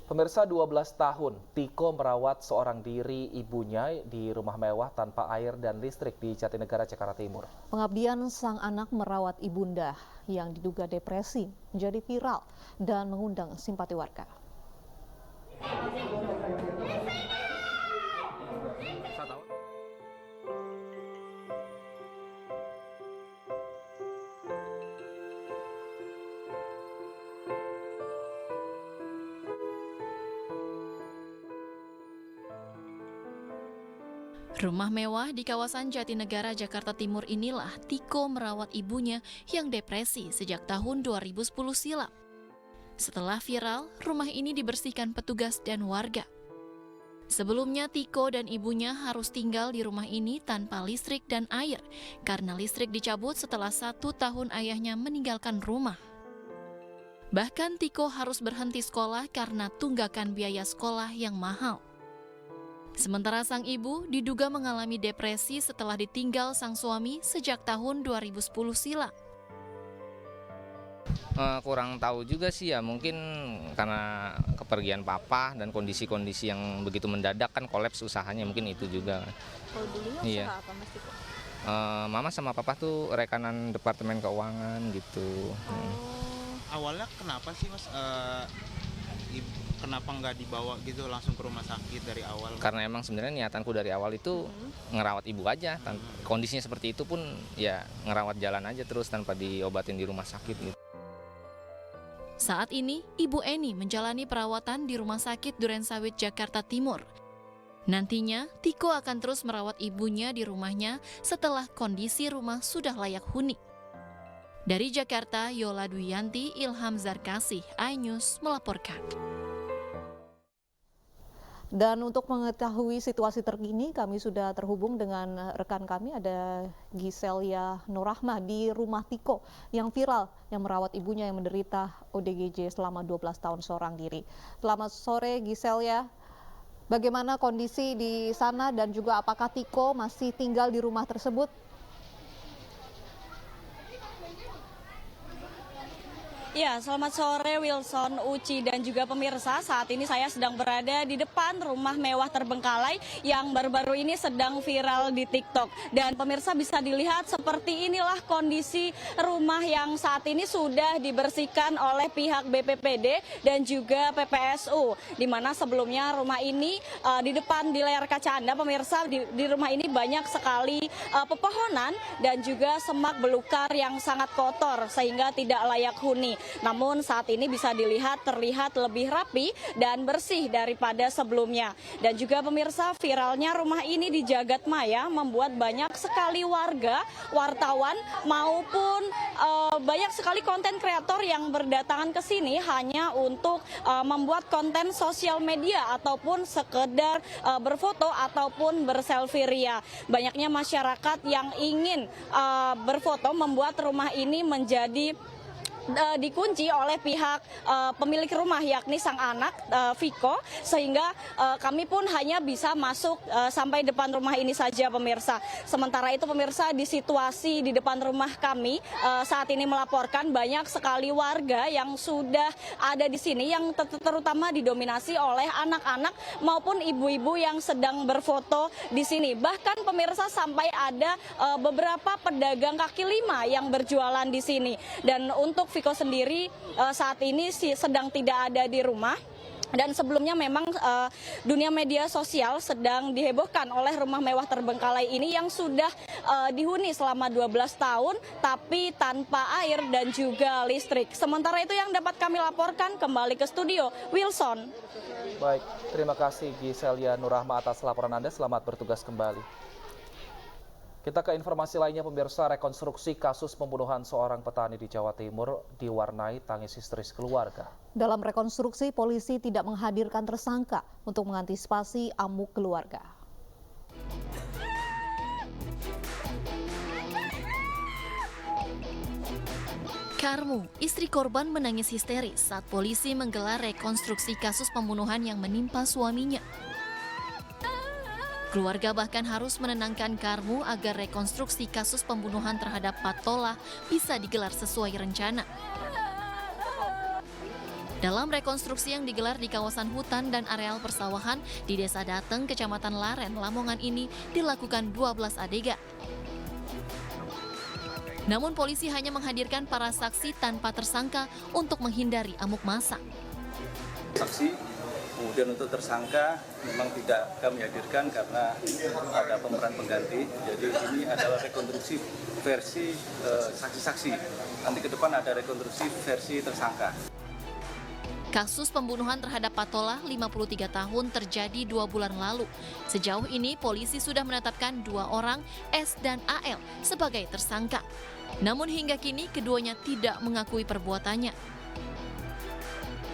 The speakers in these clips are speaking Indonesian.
Pemirsa, 12 tahun, Tiko merawat seorang diri ibunya di rumah mewah tanpa air dan listrik di Jatinegara, Jakarta Timur. Pengabdian sang anak merawat ibunda yang diduga depresi menjadi viral dan mengundang simpati warga. Rumah mewah di kawasan Jatinegara, Jakarta Timur inilah Tiko merawat ibunya yang depresi sejak tahun 2010 silam. Setelah viral, rumah ini dibersihkan petugas dan warga. Sebelumnya Tiko dan ibunya harus tinggal di rumah ini tanpa listrik dan air karena listrik dicabut setelah 1 tahun ayahnya meninggalkan rumah. Bahkan Tiko harus berhenti sekolah karena tunggakan biaya sekolah yang mahal. Sementara sang ibu diduga mengalami depresi setelah ditinggal sang suami sejak tahun 2010 silam. Kurang tahu juga sih ya, mungkin karena kepergian papa dan kondisi-kondisi yang begitu mendadak kan kolaps usahanya, mungkin itu juga. Kalau dulunya usaha apa Mas Tiko? Mama sama papa tuh rekanan departemen keuangan gitu. Awalnya kenapa sih Mas? Kenapa nggak dibawa gitu langsung ke rumah sakit dari awal? Karena emang sebenarnya niatanku dari awal itu ngerawat ibu aja. Kondisinya seperti itu pun ya ngerawat jalan aja terus tanpa diobatin di rumah sakit gitu. Saat ini, Ibu Eni menjalani perawatan di Rumah Sakit Durensawit, Jakarta Timur. Nantinya, Tiko akan terus merawat ibunya di rumahnya setelah kondisi rumah sudah layak huni. Dari Jakarta, Yola Duyanti, Ilham Zarkasih, iNews melaporkan. Dan untuk mengetahui situasi terkini, kami sudah terhubung dengan rekan kami, ada Giselia Nurrahma di rumah Tiko yang viral, yang merawat ibunya yang menderita ODGJ selama 12 tahun seorang diri. Selamat sore Giselia, bagaimana kondisi di sana dan juga apakah Tiko masih tinggal di rumah tersebut? Ya, selamat sore Wilson, Uci, dan juga pemirsa. Saat ini saya sedang berada di depan rumah mewah terbengkalai yang baru-baru ini sedang viral di TikTok. Dan pemirsa bisa dilihat seperti inilah kondisi rumah yang saat ini sudah dibersihkan oleh pihak BPPD dan juga PPSU. Di mana sebelumnya rumah ini di depan di layar kaca Anda, pemirsa, di rumah ini banyak sekali pepohonan dan juga semak belukar yang sangat kotor sehingga tidak layak huni. Namun saat ini bisa terlihat lebih rapi dan bersih daripada sebelumnya. Dan juga pemirsa, viralnya rumah ini di Jagadmaya membuat banyak sekali warga, wartawan maupun banyak sekali konten kreator yang berdatangan ke sini hanya untuk membuat konten sosial media ataupun sekedar berfoto ataupun berselfie ria. Banyaknya masyarakat yang ingin berfoto membuat rumah ini menjadi dikunci oleh pihak pemilik rumah, yakni sang anak Viko, sehingga kami pun hanya bisa masuk sampai depan rumah ini saja pemirsa. Sementara itu pemirsa, di situasi di depan rumah kami saat ini melaporkan banyak sekali warga yang sudah ada di sini, yang terutama didominasi oleh anak-anak maupun ibu-ibu yang sedang berfoto di sini. Bahkan pemirsa, sampai ada beberapa pedagang kaki lima yang berjualan di sini. Dan untuk Viko sendiri saat ini sedang tidak ada di rumah. Dan sebelumnya memang dunia media sosial sedang dihebohkan oleh rumah mewah terbengkalai ini yang sudah dihuni selama 12 tahun tapi tanpa air dan juga listrik. Sementara itu yang dapat kami laporkan, kembali ke studio Wilson. Baik, terima kasih Giselia Nurrahma atas laporan Anda. Selamat bertugas kembali. Kita ke informasi lainnya pemirsa, rekonstruksi kasus pembunuhan seorang petani di Jawa Timur diwarnai tangis histeris keluarga. Dalam rekonstruksi, polisi tidak menghadirkan tersangka untuk mengantisipasi amuk keluarga. Karmu, istri korban menangis histeris saat polisi menggelar rekonstruksi kasus pembunuhan yang menimpa suaminya. Keluarga bahkan harus menenangkan Karmu agar rekonstruksi kasus pembunuhan terhadap Patola bisa digelar sesuai rencana. Dalam rekonstruksi yang digelar di kawasan hutan dan areal persawahan di Desa Dateng, Kecamatan Laren, Lamongan ini dilakukan 12 adegan. Namun polisi hanya menghadirkan para saksi tanpa tersangka untuk menghindari amuk massa. Saksi, kemudian untuk tersangka memang tidak kami hadirkan karena ada pemeran pengganti. Jadi ini adalah rekonstruksi versi saksi-saksi. Nanti ke depan ada rekonstruksi versi tersangka. Kasus pembunuhan terhadap Patola 53 tahun terjadi 2 bulan lalu. Sejauh ini polisi sudah menetapkan 2 orang, S dan AL, sebagai tersangka. Namun hingga kini keduanya tidak mengakui perbuatannya.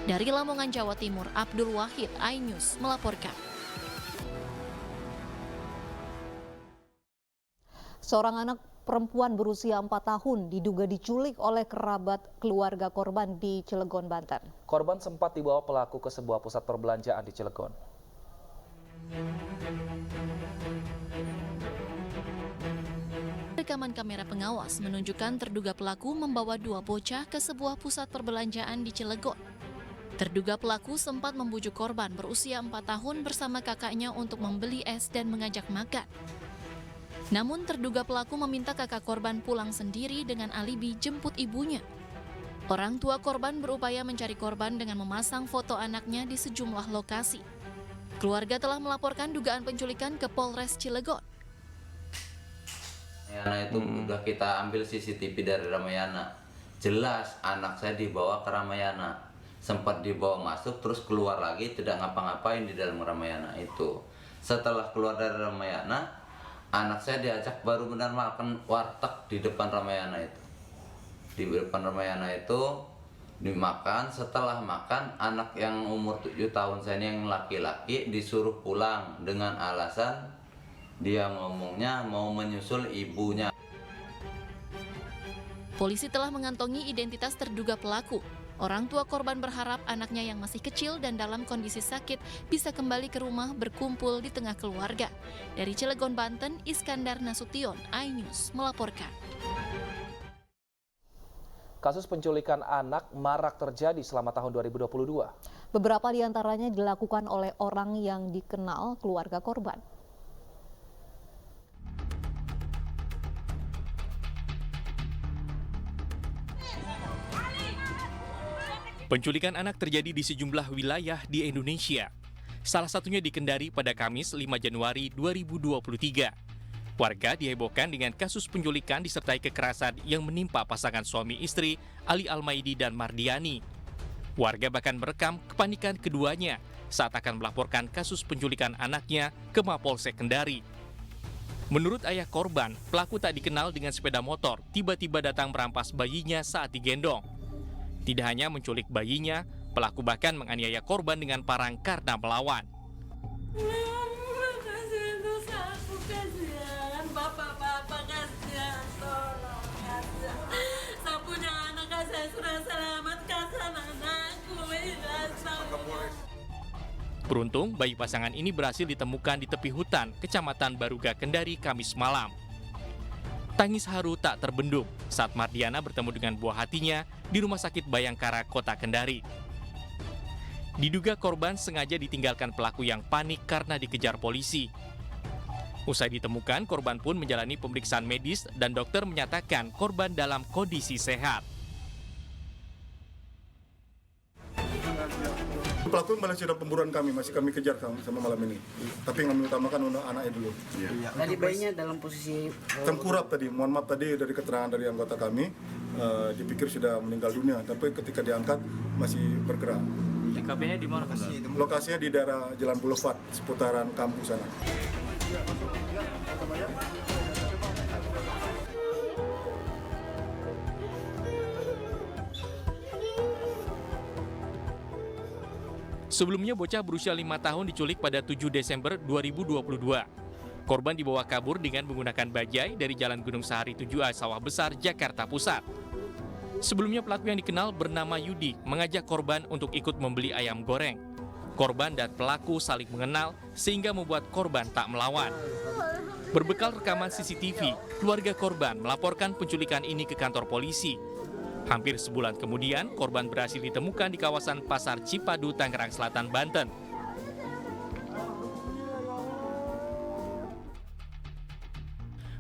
Dari Lamongan, Jawa Timur, Abdul Wahid, iNews melaporkan. Seorang anak perempuan berusia 4 tahun diduga diculik oleh kerabat keluarga korban di Cilegon, Banten. Korban sempat dibawa pelaku ke sebuah pusat perbelanjaan di Cilegon. Rekaman kamera pengawas menunjukkan terduga pelaku membawa 2 bocah ke sebuah pusat perbelanjaan di Cilegon. Terduga pelaku sempat membujuk korban berusia 4 tahun bersama kakaknya untuk membeli es dan mengajak makan. Namun terduga pelaku meminta kakak korban pulang sendiri dengan alibi jemput ibunya. Orang tua korban berupaya mencari korban dengan memasang foto anaknya di sejumlah lokasi. Keluarga telah melaporkan dugaan penculikan ke Polres Cilegon. Ramayana itu udah kita ambil CCTV dari Ramayana. Jelas anak saya dibawa ke Ramayana. Sempat dibawa masuk terus keluar lagi, tidak ngapa-ngapain di dalam Ramayana itu. Setelah keluar dari Ramayana, anak saya diajak baru benar makan warteg di depan Ramayana itu. Di depan Ramayana itu dimakan, setelah makan anak yang umur 7 tahun saya ini yang laki-laki disuruh pulang dengan alasan dia ngomongnya mau menyusul ibunya. Polisi telah mengantongi identitas terduga pelaku. Orang tua korban berharap anaknya yang masih kecil dan dalam kondisi sakit bisa kembali ke rumah berkumpul di tengah keluarga. Dari Cilegon, Banten, Iskandar Nasution, iNews melaporkan. Kasus penculikan anak marak terjadi selama tahun 2022. Beberapa di antaranya dilakukan oleh orang yang dikenal keluarga korban. Penculikan anak terjadi di sejumlah wilayah di Indonesia. Salah satunya di Kendari pada Kamis 5 Januari 2023. Warga dihebohkan dengan kasus penculikan disertai kekerasan yang menimpa pasangan suami istri Ali Almaidi dan Mardiani. Warga bahkan merekam kepanikan keduanya saat akan melaporkan kasus penculikan anaknya ke Mapolsek Kendari. Menurut ayah korban, pelaku tak dikenal dengan sepeda motor tiba-tiba datang merampas bayinya saat digendong. Tidak hanya menculik bayinya, pelaku bahkan menganiaya korban dengan parang karena melawan. Bapak kasihan, tolong kasihan. Sapunya anak saya sudah selamatkan anakku. Beruntung, bayi pasangan ini berhasil ditemukan di tepi hutan, Kecamatan Baruga, Kendari, Kamis malam. Tangis haru tak terbendung saat Mardiana bertemu dengan buah hatinya di Rumah Sakit Bayangkara, Kota Kendari. Diduga korban sengaja ditinggalkan pelaku yang panik karena dikejar polisi. Usai ditemukan, korban pun menjalani pemeriksaan medis dan dokter menyatakan korban dalam kondisi sehat. Pelaku masih dalam pemburuan kami, masih kami kejar sama malam ini. Tapi yang kami utamakan untuk anaknya dulu. Tadi bayinya dalam posisi tengkurap tadi, mohon maaf tadi dari keterangan dari anggota kami, dipikir sudah meninggal dunia, tapi ketika diangkat masih bergerak. TKP-nya di mana? Lokasinya di daerah Jalan Boulevard, seputaran kampus sana. Sebelumnya bocah berusia 5 tahun diculik pada 7 Desember 2022. Korban dibawa kabur dengan menggunakan bajai dari Jalan Gunung Sahari 7A Sawah Besar, Jakarta Pusat. Sebelumnya pelaku yang dikenal bernama Yudi mengajak korban untuk ikut membeli ayam goreng. Korban dan pelaku saling mengenal sehingga membuat korban tak melawan. Berbekal rekaman CCTV, keluarga korban melaporkan penculikan ini ke kantor polisi. Hampir sebulan kemudian, korban berhasil ditemukan di kawasan Pasar Cipadu, Tangerang Selatan, Banten.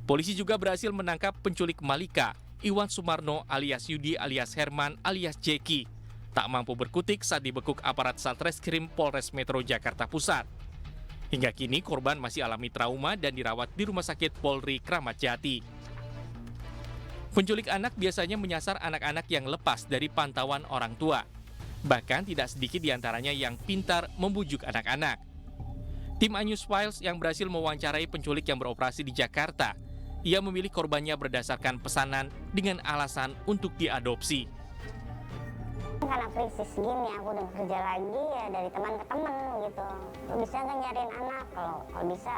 Polisi juga berhasil menangkap penculik Malika, Iwan Sumarno alias Yudi alias Herman alias Jeki. Tak mampu berkutik saat dibekuk aparat Satreskrim Polres Metro Jakarta Pusat. Hingga kini korban masih alami trauma dan dirawat di Rumah Sakit Polri Kramat Jati. Penculik anak biasanya menyasar anak-anak yang lepas dari pantauan orang tua. Bahkan tidak sedikit diantaranya yang pintar membujuk anak-anak. Tim Anyus Files yang berhasil mewawancarai penculik yang beroperasi di Jakarta, ia memilih korbannya berdasarkan pesanan dengan alasan untuk diadopsi. Karena krisis gini, aku udah kerja lagi ya dari teman ke teman gitu. Lo bisa nggak nyariin anak? Kalau bisa,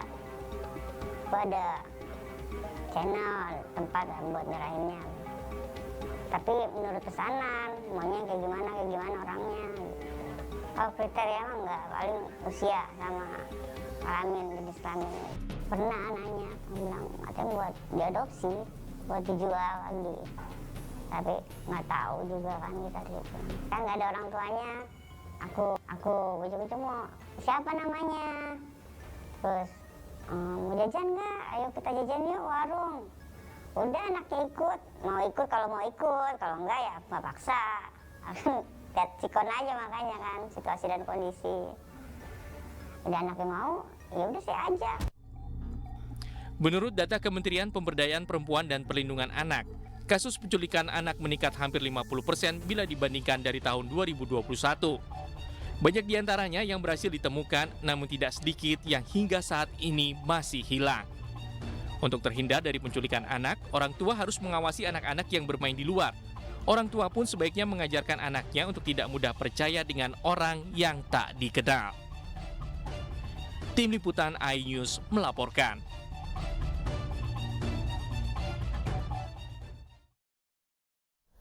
gue ada channel tempat buat nyerahinnya. Tapi menurut pesanan, maunya kayak gimana orangnya. Gitu. Kalau kriteria mah nggak, paling usia sama kelamin, jenis kelamin. Pernah nanya, bilang katanya buat diadopsi, buat dijual lagi. Tapi nggak tahu juga kan kita gitu. Kan nggak ada orang tuanya. Aku ujung-ujung mau siapa namanya? Terus mau jajan nggak? Ayo kita jajan yuk warung. Udah anaknya ikut, mau ikut kalau enggak ya nggak paksa. Lihat sikon aja makanya kan situasi dan kondisi. Udah anaknya mau, ya udah saya ajak. Menurut data Kementerian Pemberdayaan Perempuan dan Perlindungan Anak, kasus penculikan anak meningkat hampir 50% bila dibandingkan dari tahun 2021. Banyak diantaranya yang berhasil ditemukan, namun tidak sedikit yang hingga saat ini masih hilang. Untuk terhindar dari penculikan anak, orang tua harus mengawasi anak-anak yang bermain di luar. Orang tua pun sebaiknya mengajarkan anaknya untuk tidak mudah percaya dengan orang yang tak dikenal. Tim Liputan iNews melaporkan.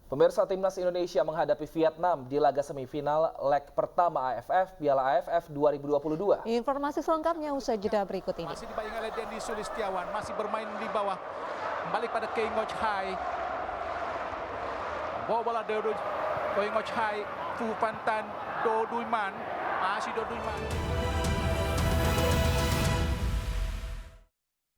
Pemirsa, Timnas Indonesia menghadapi Vietnam di laga semifinal leg pertama AFF Piala AFF 2022. Informasi selengkapnya usai jeda berikut ini. Masih dibayang oleh Dendi Sulistiawan, masih bermain di bawah. Kembali pada Kei Ngoc Hai. Bawa bola Kei Ngoc Hai, Phu Phan Tan, Do Duy Man. Masih Do Duy Man.